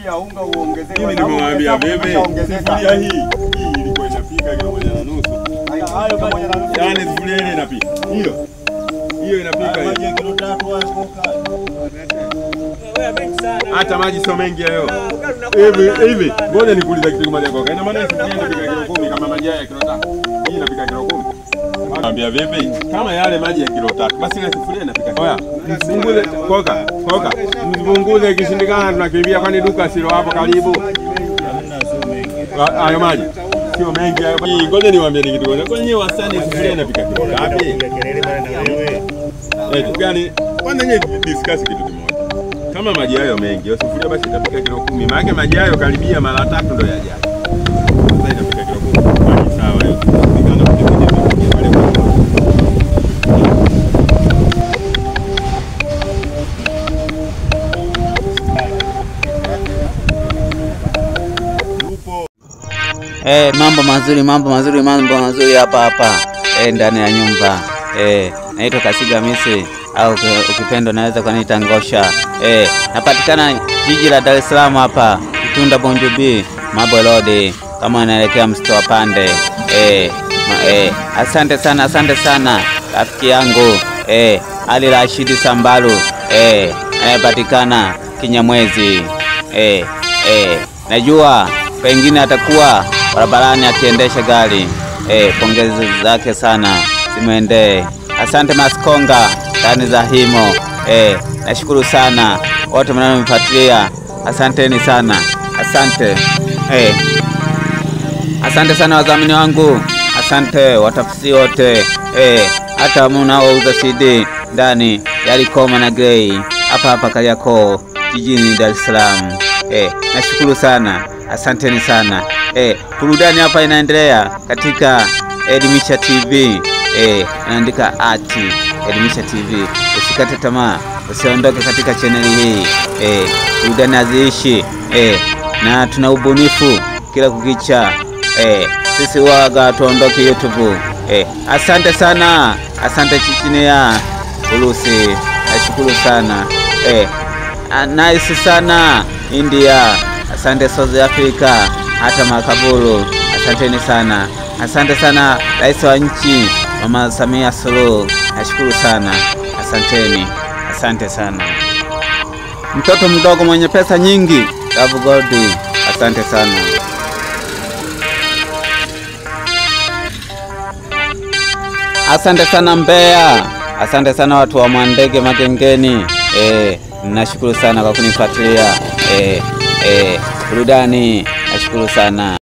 pia unga uongezeke. Mimi nimemwambia bebe sufuria hii ilikuwa inapika kilo 1.5. Hayo kama 1.5. Yaani sufuria ile inapika. Hiyo inapika hiyo kilo 3 wakoka. Hata maji sio mengi hayo. Hivi ngoja nikuulize kitu kimoja koka. Ina maana sufuria inapika kilo 10 kama maji ya kilo 3. Hii inapika kilo 10. Naambia vipi? Kama yale maji ya kilo 3 basi ile sufuria inapika. Oya, mpunguze koka. Mpunguze ikishindikana tunakimbia kwani duka silo hapo karibu. Hayo maji sio mengi hayo. Ngoja niwaambie kitu kimoja. Kwa nini wastani sufuria inapika kilo ngapi? Gani? Kwanza nyenye discuss kitu kimoja. Kama maji hayo mengi, sufuria basi itapika kilo 10. Maana maji hayo karibia mara 3 ndio yajaje. Sasa itapika kilo 10. Maji sawa hiyo. Nikana kupika pale. Mambo mazuri hapa ndani ya nyumba. Naitwa Kasiga Misi au ukipenda naweza kuniita Ngosha. Napatikana jiji la Dar es Salaam hapa, Kitunda Bonjobi, Mabo Road, kama unaelekea Msito wa Pande. Asante sana rafiki yangu Ali Rashidi Sambalu anapatikana Kinyamwezi. Najua pengine atakuwa barabarani akiendesha gari. Pongezi zake sana zimuendee. Asante Maskonga ndani za Himo. Nashukuru sana wote mnaonifuatilia. Asanteni sana. Asante. Asante sana wadhamini wangu. Asante watafsiri wote. Hata mnaouza CD ndani ya Likoma na Grey hapa Kariakoo jijini Dar es Salaam. Nashukuru sana. Asanteni sana. Burudani hapa inaendelea katika Elimisha TV. Naandika Elimisha TV. Usikate tamaa, usiondoke katika channel hii. Burudani haziishi. Na tuna ubunifu kila kukicha. Sisi waga tuondoke YouTube. Asante sana. Asante Chichinia Urusi. Nashukuru sana. Nice sana India. Asante South Africa, hata Makaburu. Asanteni sana. Asante sana Rais wa nchi Mama Samia Suluhu. Nashukuru sana. Asanteni. Asante sana. Mtoto mdogo mwenye pesa nyingi, Love Gold. Asante sana. Asante sana Mbeya. Asante sana watu wa Mwandege Magengeni. Nashukuru sana kwa kunifuatilia. Burudani. Nashukuru sana.